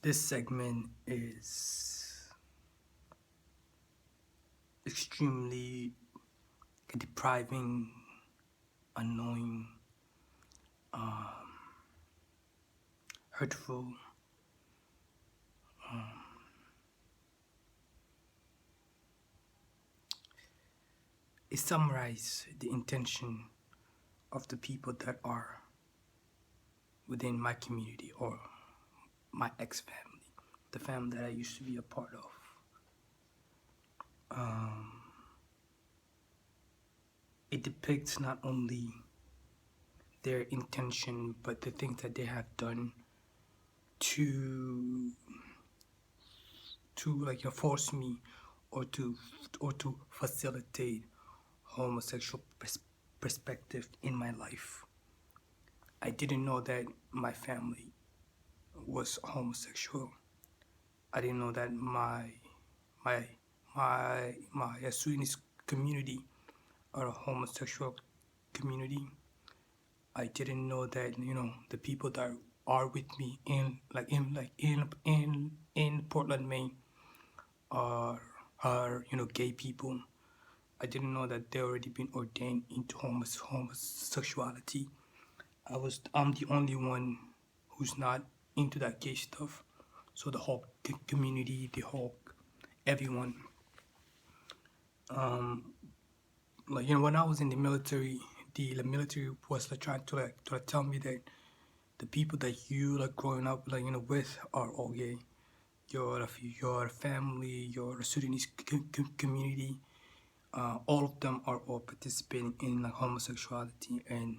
This segment is extremely depriving, annoying, hurtful. It summarizes the intention of the people that are within my community or my ex-family, the family that I used to be a part of. It depicts not only their intention, but the things that they have done to force me or to facilitate homosexual perspective in my life. I didn't know that my family was homosexual. I didn't know that my my Sudanese community are a homosexual community. I didn't know that the people that are with me in Portland, Maine, are gay people. I didn't know that they already been ordained into homosexuality. I'm the only one who's not into that gay stuff. So the whole community, the whole everyone, when I was in the military, the military was trying to tell me that the people that you growing up with are all gay. Your family, your Sudanese community, all of them are all participating in homosexuality, and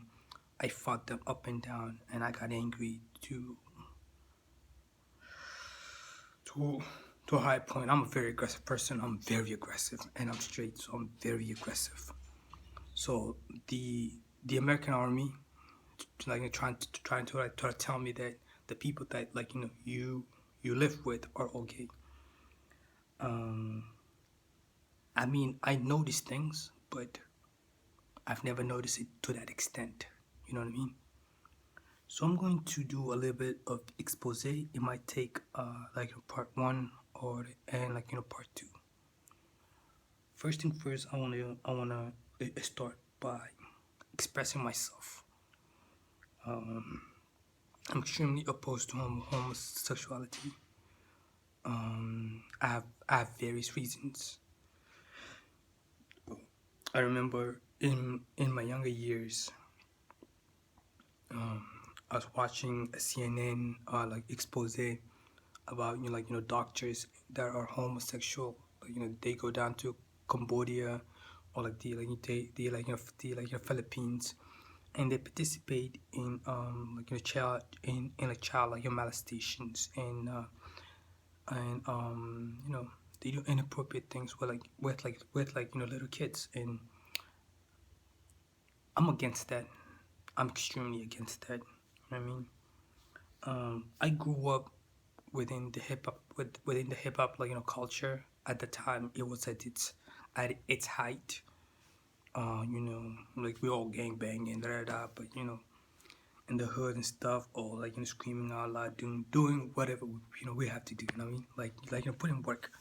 I fought them up and down, and I got angry to to a high point. I'm a very aggressive person. I'm very aggressive, and I'm straight, so I'm very aggressive. So the American army, trying to tell me that the people that you live with are all gay. I mean, I know these things, but I've never noticed it to that extent. You know what I mean? So I'm going to do a little bit of expose. It might take part one and part two. First thing first, I wanna start by expressing myself. I'm extremely opposed to homosexuality. I have various reasons. I remember in my younger years, I was watching a CNN expose about doctors that are homosexual. They go down to Cambodia or the Philippines, and they participate in child in child molestations, and they do inappropriate things with little kids, and I'm against that. I'm extremely against that. I mean, I grew up within the hip hop culture. At the time, it was at its height. We all gang banging, da da da. But in the hood and stuff, or screaming out loud, doing whatever we have to do. You know what I mean? Put in work.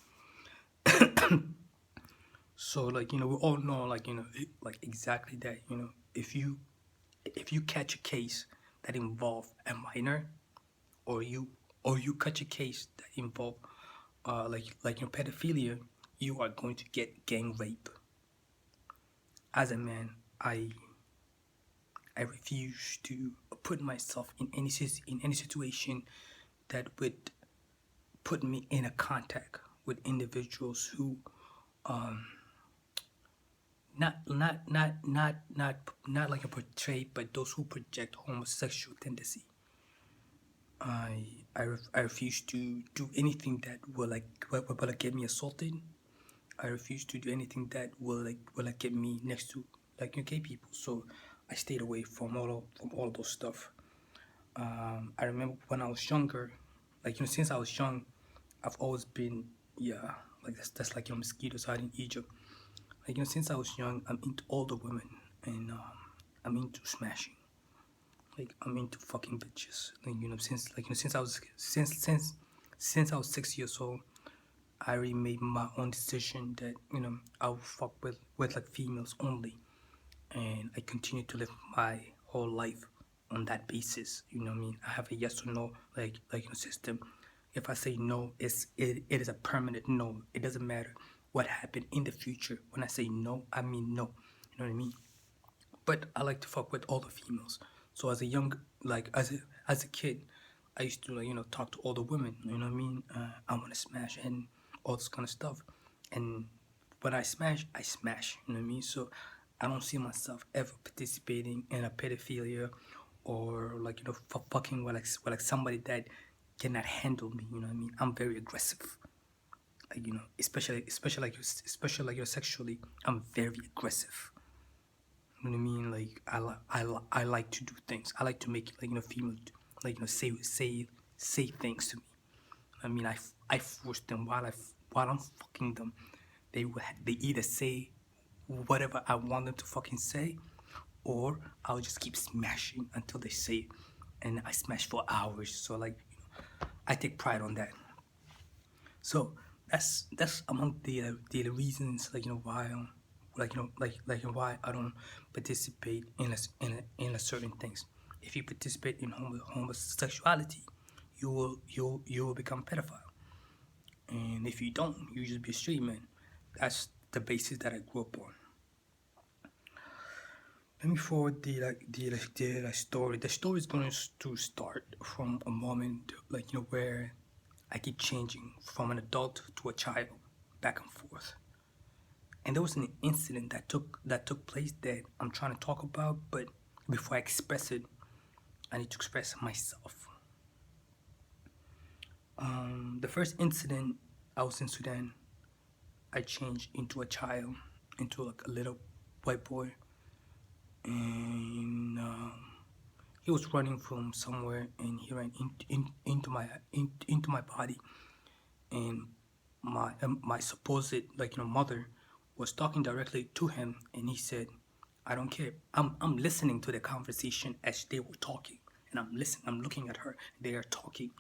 So we all know exactly that. If you catch a case that involve a minor, or you catch a case that involve pedophilia, you are going to get gang rape. As a man, I refuse to put myself in any situation that would put me in a contact with individuals who not like a portray, but those who project homosexual tendency. I refuse to do anything that will get me assaulted. I refuse to do anything that will get me next to gay people. So I stayed away from all of those stuff. I remember when I was younger, since I was young, I've always been that's like mosquitoes out in Egypt. Since I was young, I'm into older women, and I'm into smashing. I'm into fucking bitches. Since since I was 6 years old, I already made my own decision that I would fuck with like females only, and I continue to live my whole life on that basis. You know what I mean? I have a yes or no system. If I say no, it is a permanent no. It doesn't matter what happened in the future. When I say no, I mean no. You know what I mean? But I like to fuck with all the females. So as a young, like as a kid, I used to talk to all the women. You know what I mean? I want to smash and all this kind of stuff. And when I smash, I smash. You know what I mean? So I don't see myself ever participating in a pedophilia or fucking with like somebody that cannot handle me. You know what I mean? I'm very aggressive. Like, especially like you're sexually, I'm very aggressive. You know what I mean? Like I like to do things. I like to make female say things to me. I mean, I force them while I'm fucking them. They either say whatever I want them to fucking say, or I'll just keep smashing until they say it, and I smash for hours. So I take pride on that. So that's among the reasons why why I don't participate in a certain things. If you participate in homosexuality, you will become pedophile, and if you don't, you just be a straight man. That's the basis that I grew up on. Let me forward the story. The story is going to start from a moment where I keep changing from an adult to a child, back and forth. And there was an incident that took place that I'm trying to talk about, but before I express it, I need to express myself. The first incident, I was in Sudan. I changed into a child, into like a little white boy, and he was running from somewhere, and he ran into my body, and my supposed mother was talking directly to him, and he said, "I don't care. I'm listening to the conversation as they were talking, and I'm listening. I'm looking at her. They are talking,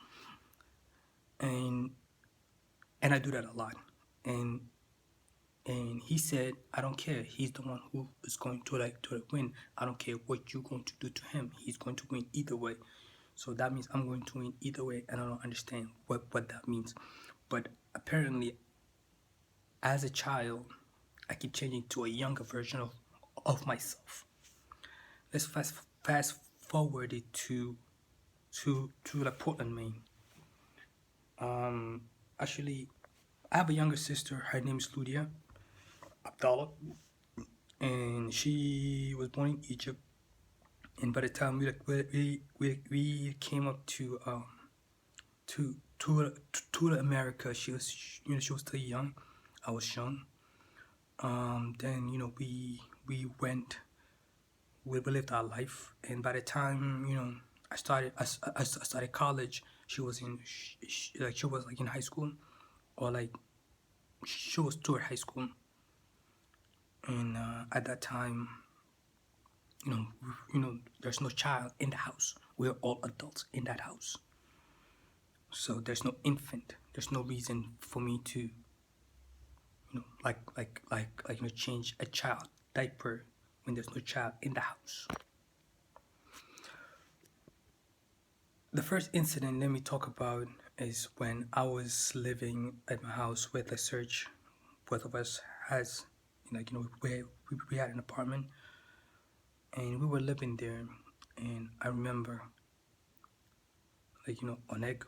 and I do that a lot, and." And he said, "I don't care. He's the one who is going to win. I don't care what you're going to do to him. He's going to win either way. So that means I'm going to win either way." And I don't understand what that means. But apparently, as a child, I keep changing to a younger version of myself. Let's fast forward it to Portland, Maine. Actually, I have a younger sister. Her name is Ludia Abdallah, and she was born in Egypt. And by the time we came up to America, she was she was still young. I was young. Then we lived our life, and by the time I started college, she was in high school, or she was toward high school, and at that time, there's no child in the house. We're all adults in that house, so there's no infant. There's no reason for me to change a child diaper when there's no child in the house. The first incident let me talk about is when I was living at my house with a Serge. Both of us has we had an apartment, and we were living there, and I remember Oneg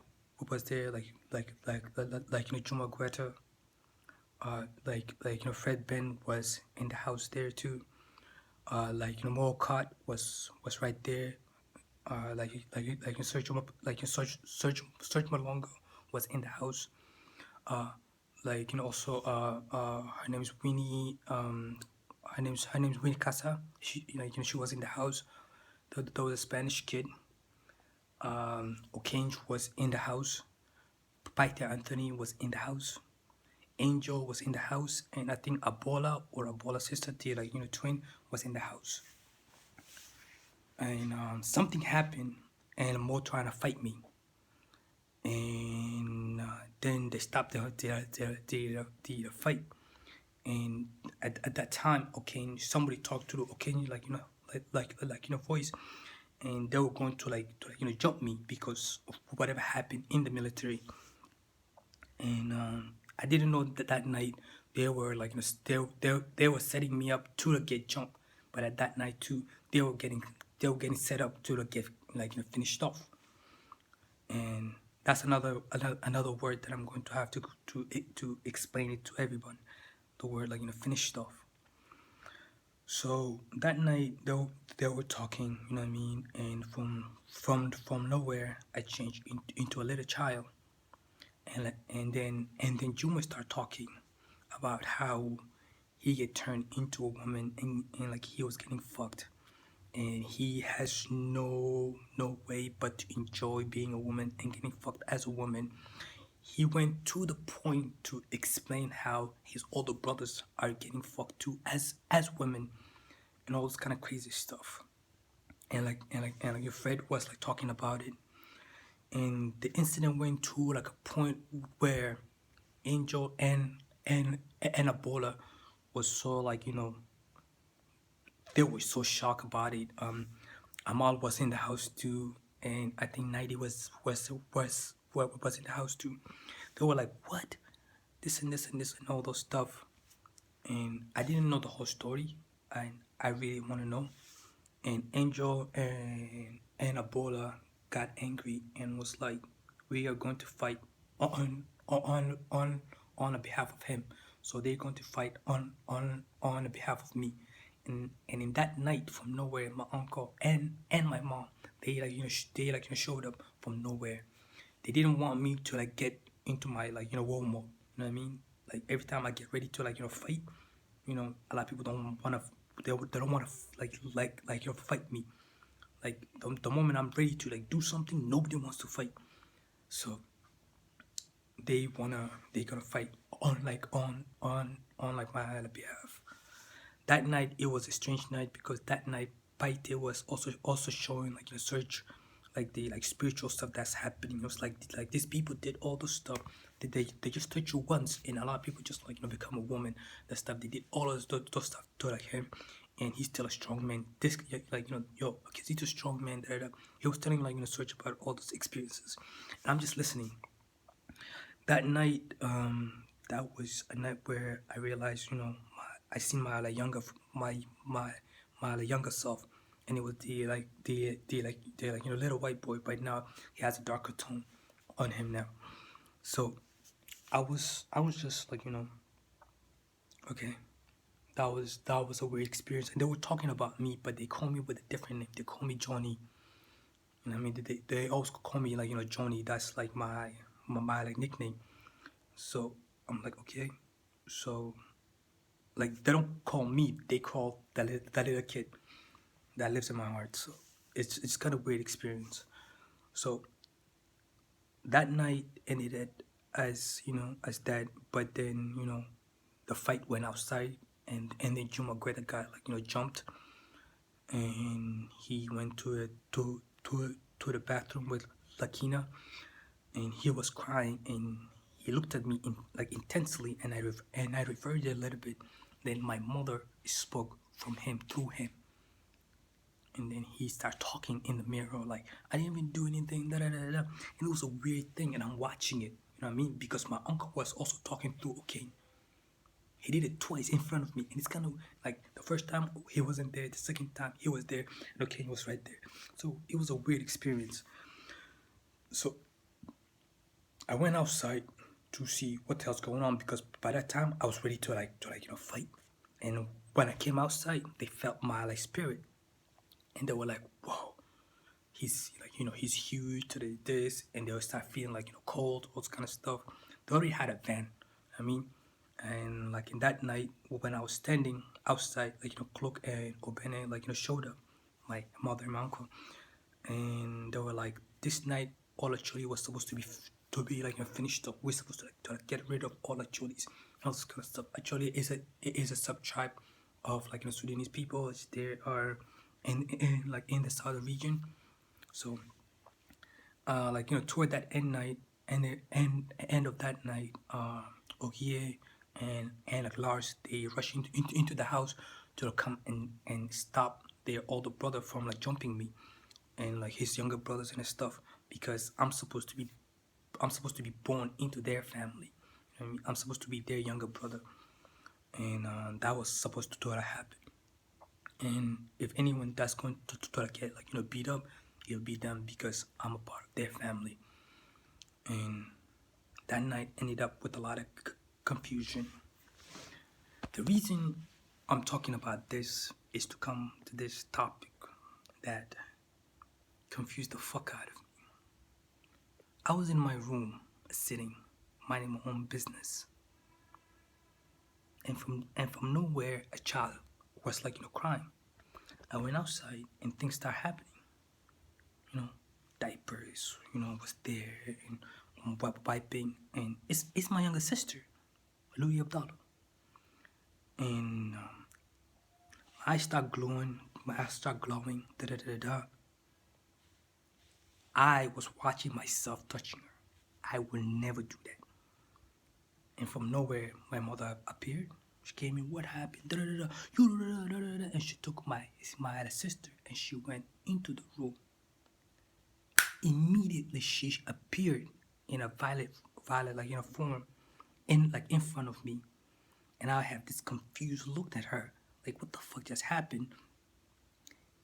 was there, Juma Guetta, Fred Ben was in the house there too. Mo Cott was right there. Serge Malonga was in the house. Also her name is Winnie. Her name's Winnie Casa. She was in the house. There was a Spanish kid. O'Kange was in the house. Paita Anthony was in the house. Angel was in the house, and I think Abola sister, twin, was in the house. And something happened, and Mo trying to fight me, and then they stopped the fight. And at that time, okay, somebody talked to the okay, voice, and they were going to jump me because of whatever happened in the military. And I didn't know that night they were they were setting me up to get jumped, but at that night too they were getting set up to get finished off. And that's another word that I'm going to have to explain it to everyone. The word finished off. So that night they were talking, you know what I mean, and from nowhere I changed into a little child, and then Juma started talking about how he get turned into a woman, and like he was getting fucked, and he has no way but to enjoy being a woman and getting fucked as a woman. He went to the point to explain how his older brothers are getting fucked too as women, and all this kind of crazy stuff. And your Fred was like talking about it, and the incident went to like a point where Angel and Ebola was so they were so shocked about it. Amal was in the house too, and I think 90 was in the house too. They were like, "What? This and this and this and all those stuff." And I didn't know the whole story, and I really want to know. And Angel and Ebola got angry and was like, "We are going to fight on behalf of him. So they're going to fight on behalf of me." And in that night, from nowhere, my uncle and my mom, they showed up from nowhere. They didn't want me to get into my war mode. You know what I mean? Like every time I get ready to fight, a lot of people don't want to. They don't want to fight me. Like the moment I'm ready to do something, nobody wants to fight. So they gonna fight on my behalf. That night it was a strange night because that night Paite was also showing search the spiritual stuff that's happening. It was like these people did all the stuff that they just touch you once, and a lot of people just become a woman. That stuff they did all of those stuff to him, and he's still a strong man. This okay, he's a strong man. He was telling search about all those experiences, and I'm just listening. That night, that was a night where I realized, I seen my younger self, and it was the little white boy. But now he has a darker tone on him now. So I was just okay. That was a weird experience, and they were talking about me, but they call me with a different name. They call me Johnny. You know what I mean? They also call me Johnny. That's my nickname. So I'm like, okay. So they don't call me. They call that little kid that lives in my heart. So it's kind of weird experience. So that night ended as as that, but then the fight went outside, and then Juma Greta got jumped, and he went to the bathroom with Lakina, and he was crying, and he looked at me intensely, and I reverted a little bit. Then my mother spoke from him through him, and then he started talking in the mirror like, "I didn't even do anything, da da da da." And it was a weird thing, and I'm watching it. You know what I mean? Because my uncle was also talking through O'Kane. He did it twice in front of me, and it's kind of like the first time he wasn't there, the second time he was there, and O'Kane was right there. So it was a weird experience. So I went outside to see what the hell's going on, because by that time I was ready to fight. And when I came outside, they felt my spirit, and they were like, "Whoa, he's he's huge to this," and they would start feeling cold, all this kind of stuff. They already had a van, I mean, and in that night when I was standing outside, Cloak and Obene showed up, my mother and my uncle, and they were like, "This night all actually was supposed to be finished up. We're supposed to get rid of all actuallys, all this kind of stuff." Actually, it is a sub tribe of Sudanese people. They are in the southern region. So toward that end night, And the end of that night, Ogie and like Lars, they rush into the house to come and stop their older brother from like jumping me and like his younger brothers and stuff, because I'm supposed to be born into their family. You know what I mean? I'm supposed to be their younger brother, and that was supposed to happen. And if anyone that's going to get like beat up, it'll be them, because I'm a part of their family. And that night ended up with a lot of confusion. The reason I'm talking about this is to come to this topic that confused the fuck out of me. I was in my room, sitting, minding my own business, and from nowhere, a child was like crying. I went outside, and things started happening. Diapers, was there, and wiping, and it's my younger sister, Louis Abdallah, and my eyes start glowing, da da da da. I was watching myself touching her. I will never do that. And from nowhere, my mother appeared. She came in. What happened? Da da da da. You da da da da da. And she took my sister, and she went into the room. Immediately, she appeared in a violet form, in front of me, and I have this confused look at her, like, what the fuck just happened?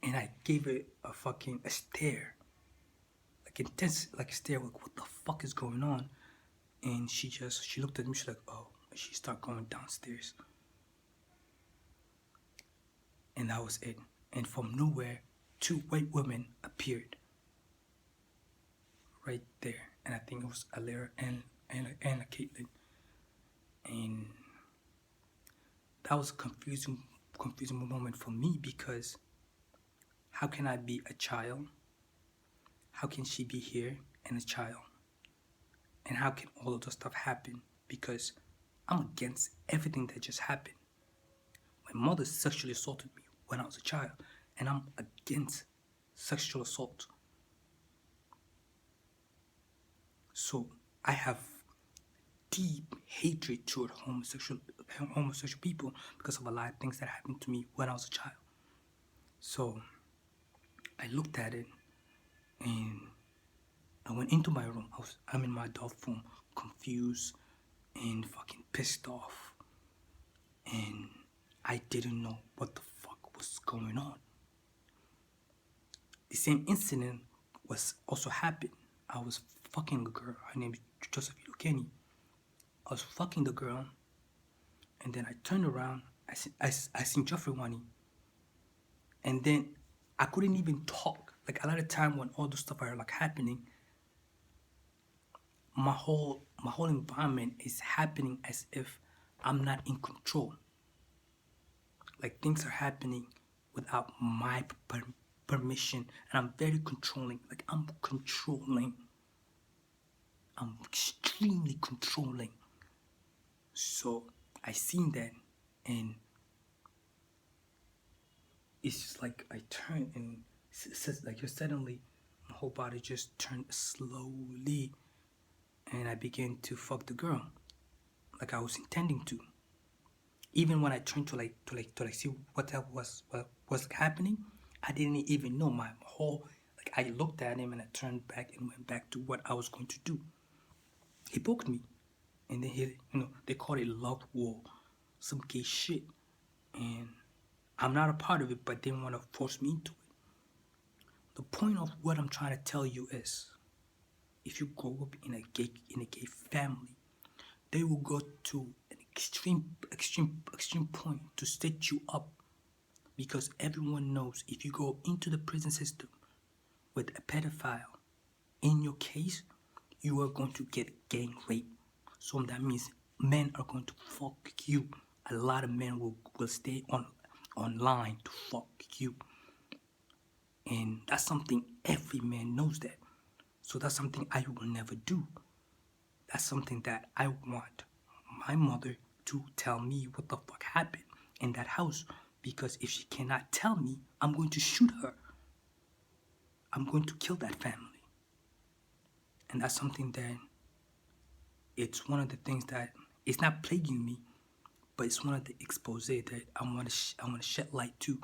And I gave her a stare, like intense, like a stare, like, what the fuck is going on? And she looked at me, she's like, oh, and she started going downstairs. And that was it. And from nowhere, 2 white women appeared right there. And I think it was Alira and Caitlin. And that was a confusing moment for me, because how can I be a child? How can she be here and a child? And how can all of this stuff happen? Because I'm against everything that just happened. My mother sexually assaulted me when I was a child, and I'm against sexual assault. So I have deep hatred toward homosexual people because of a lot of things that happened to me when I was a child. So I looked at it, and I went into my room. I'm in my adult room, confused and fucking pissed off, and I didn't know what the fuck was going on. The same incident was also happened. I was fucking a girl. Her name is Josephine Kenny. I was fucking the girl, and then I turned around. I seen Jeffrey Wani, and then I couldn't even talk. Like, a lot of time when all this stuff are like happening, my whole environment is happening as if I'm not in control. Like, things are happening without my permission, and I'm very controlling. Like, I'm controlling. I'm extremely controlling. So I seen that, and it's just like I turned, and like suddenly my whole body just turned slowly, and I began to fuck the girl like I was intending to. Even when I turned to see what was happening, I didn't even know. My whole, like, I looked at him and I turned back and went back to what I was going to do. He poked me, and then they call it love war, some gay shit, and I'm not a part of it, but they want to force me into it. The point of what I'm trying to tell you is, if you grow up in a gay family, they will go to an extreme point to set you up, because everyone knows if you go into the prison system with a pedophile, in your case, you are going to get gang rape. So that means men are going to fuck you. A lot of men will stay online to fuck you. And that's something every man knows that. So that's something I will never do. That's something that I want my mother to tell me what the fuck happened in that house. Because if she cannot tell me, I'm going to shoot her. I'm going to kill that family. And that's something that it's one of the things that it's not plaguing me, but it's one of the expose that I want to shed light to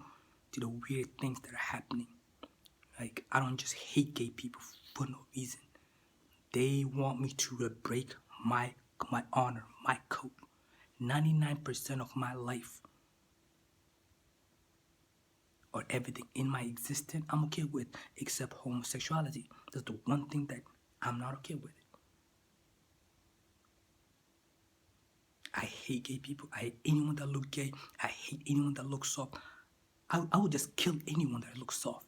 the weird things that are happening. Like, I don't just hate gay people for no reason. They want me to break my honor, my code. 99% of my life, or everything in my existence, I'm okay with, except homosexuality. That's the one thing that I'm not okay with. I hate gay people. I hate anyone that look gay. I hate anyone that looks soft. I would just kill anyone that looks soft.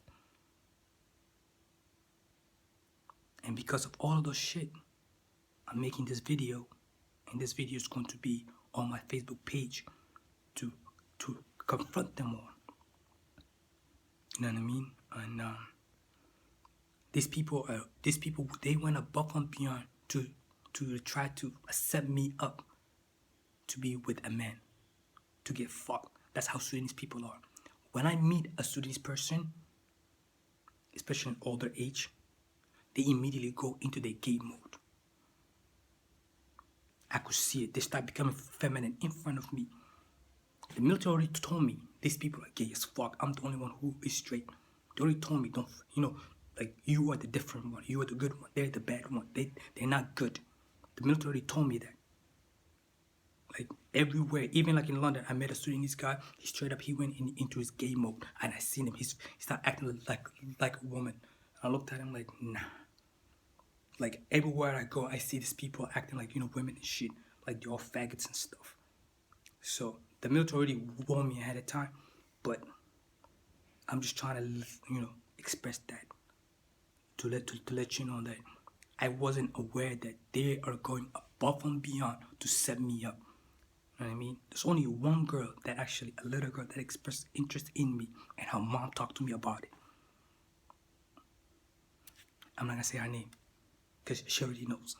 And because of all of those shit, I'm making this video, and this video is going to be on my Facebook page to confront them all. You know what I mean? And these people, they went above and beyond to try to set me up to be with a man, to get fucked. That's how Sudanese people are. When I meet a Sudanese person, especially in older age, they immediately go into their gay mode. I could see it. They start becoming feminine in front of me. The military already told me these people are gay as fuck. I'm the only one who is straight. They already told me, don't, like, you are the different one. You are the good one. They're the bad one. They're not good. The military already told me that. Like, everywhere, even like in London, I met a Sudanese guy. He straight up, he went into his gay mode, and I seen him. He started acting like a woman. And I looked at him like, nah. Like, everywhere I go, I see these people acting like, women and shit. Like, they're all faggots and stuff. So, the military already warned me ahead of time. But I'm just trying to, express that. To let you know that I wasn't aware that they are going above and beyond to set me up. You know what I mean? There's only one girl that actually, a little girl that expressed interest in me, and her mom talked to me about it. I'm not gonna say her name, because she already knows.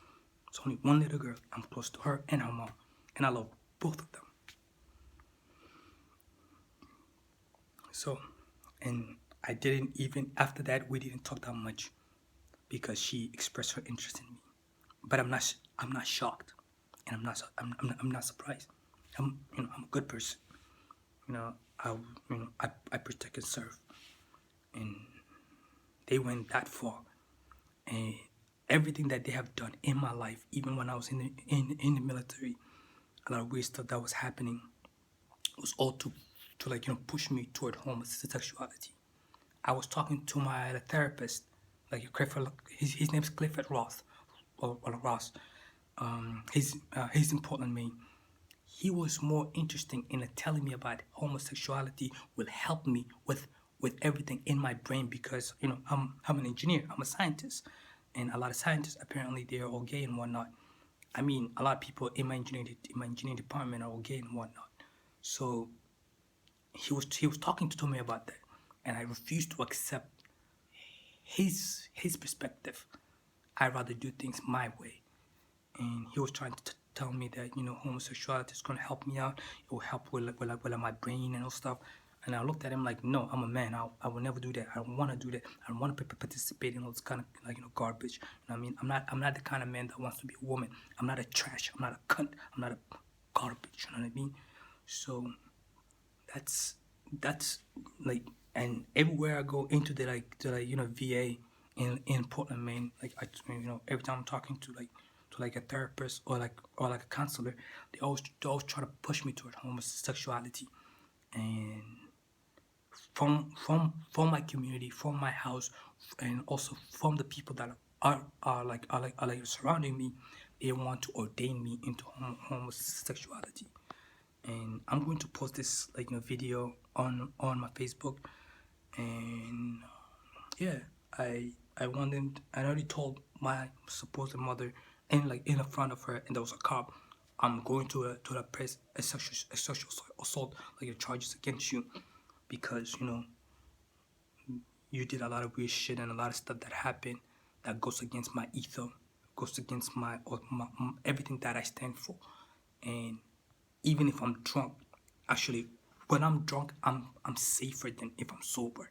It's only one little girl. I'm close to her and her mom, and I love both of them. So, and I didn't even, after that, we didn't talk that much, because she expressed her interest in me. But I'm not shocked, and I'm not surprised. I'm a good person. I protect and serve, and they went that far. And everything that they have done in my life, even when I was in the military, a lot of weird stuff that was happening was all to push me toward homosexuality. I was talking to my therapist, like Clifford, his name's Clifford Roth, or Ross. He's in Portland, Maine. He was more interested in telling me about homosexuality will help me with everything in my brain, because I'm an engineer, I'm a scientist, and a lot of scientists, apparently, they're all gay and whatnot. I mean, a lot of people in my engineering department are all gay and whatnot. So he was talking to me about that, and I refused to accept his perspective. I'd rather do things my way. And he was trying to tell me that homosexuality is going to help me out. It will help with my brain and all stuff. And I looked at him like, no, I'm a man. I will never do that. I don't want to do that. I don't want to participate in all this kind of garbage. You know what I mean? I'm not the kind of man that wants to be a woman. I'm not a trash. I'm not a cunt. I'm not a garbage. You know what I mean? So that's like, and everywhere I go into the VA in Portland, Maine, like every time I'm talking to a therapist or a counselor, they always try to push me toward homosexuality. And from my community, from my house, and also from the people that are surrounding me, they want to ordain me into homosexuality. And I'm going to post this video on my Facebook. And yeah, I already told my supposed mother, and in front of her, and there was a cop, I'm going to press a sexual assault charges against you, because you did a lot of weird shit and a lot of stuff that happened that goes against my ethos, goes against my everything that I stand for. And even if I'm drunk, actually, when I'm drunk, I'm safer than if I'm sober.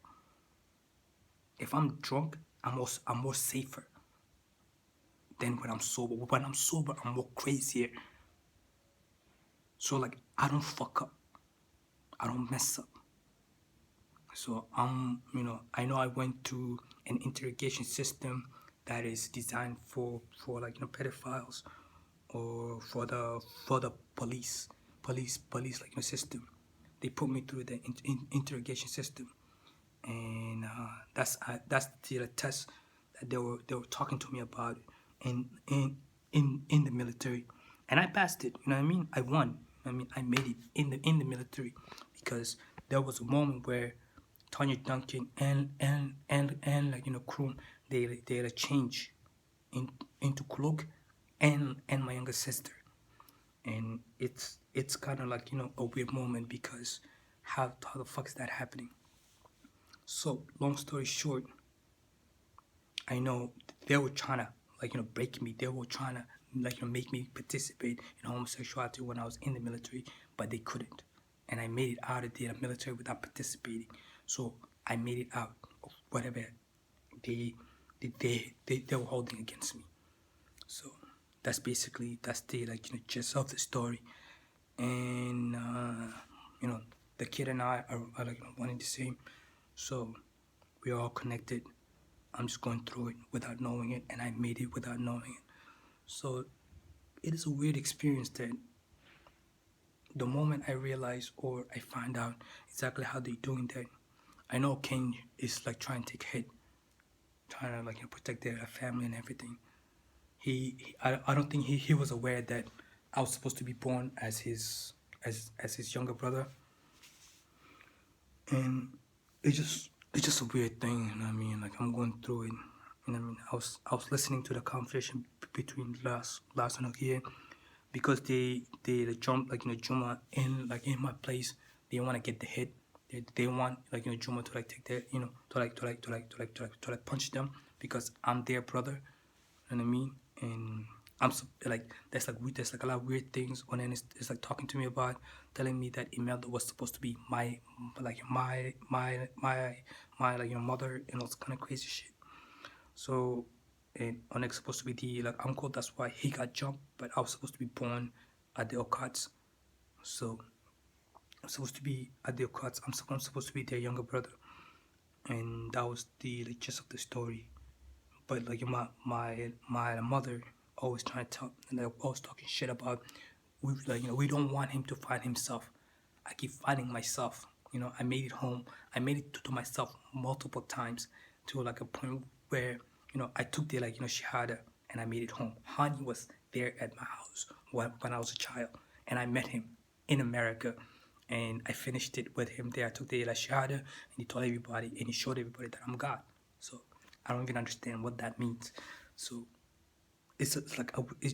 If I'm drunk, I'm more safer, than when I'm sober. When I'm sober, I'm more crazier. So like I don't fuck up. I don't mess up. So I know I went to an interrogation system that is designed for like pedophiles or for the police like system. They put me through the interrogation system, and that's the test that they were talking to me about in the military, and I passed it. You know what I mean? I won. I mean, I made it in the military because there was a moment where Tanya Duncan and like Krum, they had a change into Klug and my younger sister, and it's kind of like a weird moment because how the fuck is that happening? So long story short, I know they were trying to break me. They were trying to make me participate in homosexuality when I was in the military, but they couldn't. And I made it out of the military without participating. So I made it out of whatever they were holding against me. So that's the gist of the story. And the kid and I are like one and the same. So we're all connected. I'm just going through it without knowing it, and I made it without knowing it. So it is a weird experience that the moment I realize or I find out exactly how they're doing that, I know King is like trying to take hit, trying to protect their family and everything. I don't think he was aware that I was supposed to be born as his younger brother, and it's just a weird thing. You know what I mean? Like I'm going through it. You know what I mean? I was listening to the conversation between Lars and Akia because they jump Juma in my place. They want to get the hit. They want Juma to take their to punch them because I'm their brother. You know what I mean? And I'm there's a lot of weird things. And then it's like talking to me about telling me that Imelda was supposed to be my mother and all this kind of crazy shit. So and Onyx supposed to be the uncle. That's why he got jumped. But I was supposed to be born at the Okats. So I'm supposed to be at the Okats. I'm supposed to be their younger brother, and that was the gist of the story. But my mother always trying to tell, and they're always talking shit about we don't want him to find himself. I keep finding myself. I made it home. I made it to myself multiple times to a point where I took the shahada and I made it home. Hani was there at my house when I was a child, and I met him in America, and I finished it with him there. I took the shahada, and he told everybody, and he showed everybody that I'm God. So I don't even understand what that means. So it's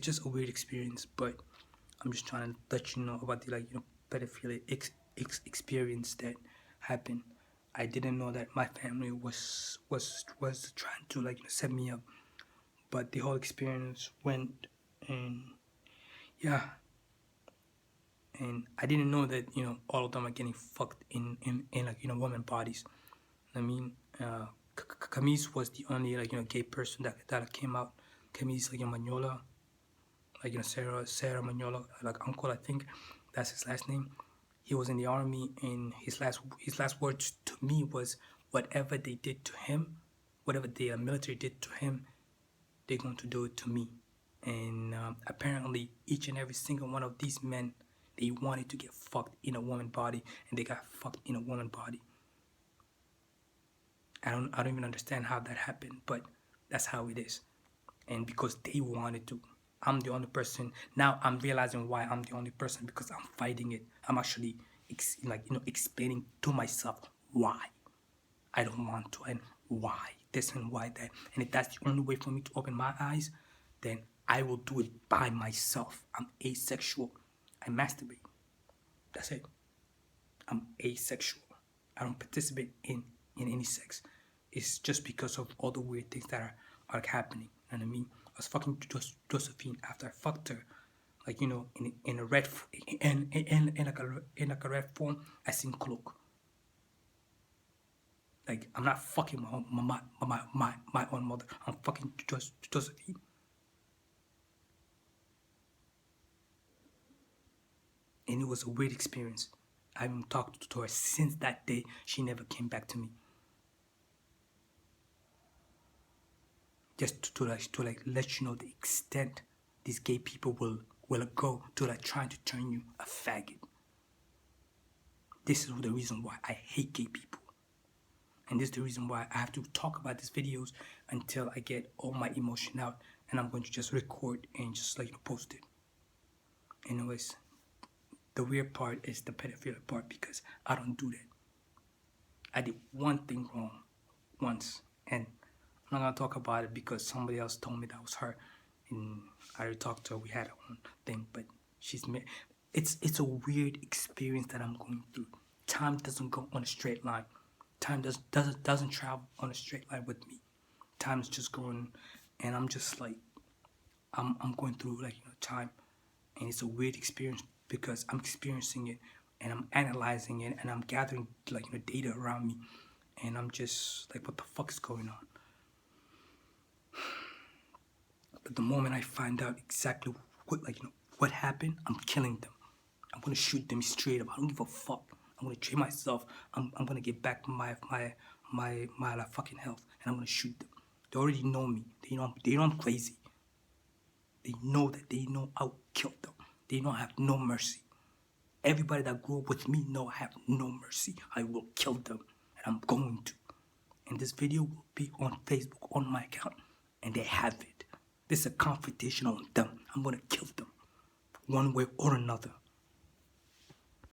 just a weird experience, but I'm just trying to let you know about the pedophilia experience that happened. I didn't know that my family was trying to set me up, but the whole experience went, and yeah, and I didn't know that all of them are getting fucked in women bodies. I mean, Camise was the only gay person that came out. Camise Magnola, Sarah Magnola, uncle, I think that's his last name. He was in the army, and his last words to me was, "Whatever they did to him, whatever the military did to him, they're going to do it to me." And apparently, each and every single one of these men, they wanted to get fucked in a woman body, and they got fucked in a woman body. I don't even understand how that happened, but that's how it is. And because they wanted to, I'm the only person. Now I'm realizing why I'm the only person, because I'm fighting it. I'm actually explaining to myself why I don't want to, and why this and why that. And if that's the only way for me to open my eyes, then I will do it by myself. I'm asexual. I masturbate. That's it. I'm asexual. I don't participate in any sex. It's just because of all the weird things that are happening. You know what I mean? I was fucking Josephine after I fucked her, in a red in a red form. I seen cloak. Like I'm not fucking my own mother. I'm fucking Josephine. And it was a weird experience. I haven't talked to her since that day. She never came back to me. Just to let you know the extent these gay people will go to trying to turn you a faggot. This is the reason why I hate gay people. And this is the reason why I have to talk about these videos until I get all my emotion out, and I'm going to just record and just post it. Anyways, the weird part is the pedophilia part, because I don't do that. I did one thing wrong once, and I'm not gonna talk about it because somebody else told me that was her, and I already talked to her. We had our own thing, but it's a weird experience that I'm going through. Time doesn't go on a straight line. Time doesn't travel on a straight line with me. Time is just going, and I'm just I'm going through time, and it's a weird experience because I'm experiencing it, and I'm analyzing it, and I'm gathering data around me, and I'm just what the fuck is going on? But the moment I find out exactly what happened, I'm killing them. I'm gonna shoot them straight up. I don't give a fuck. I'm gonna treat myself. I'm gonna get back my fucking health, and I'm gonna shoot them. They already know me. They know I'm crazy. They know that. They know I'll kill them. They know I have no mercy. Everybody that grew up with me know I have no mercy. I will kill them, and I'm going to. And this video will be on Facebook on my account, and they have it. This is a confrontation on them. I'm gonna kill them, one way or another.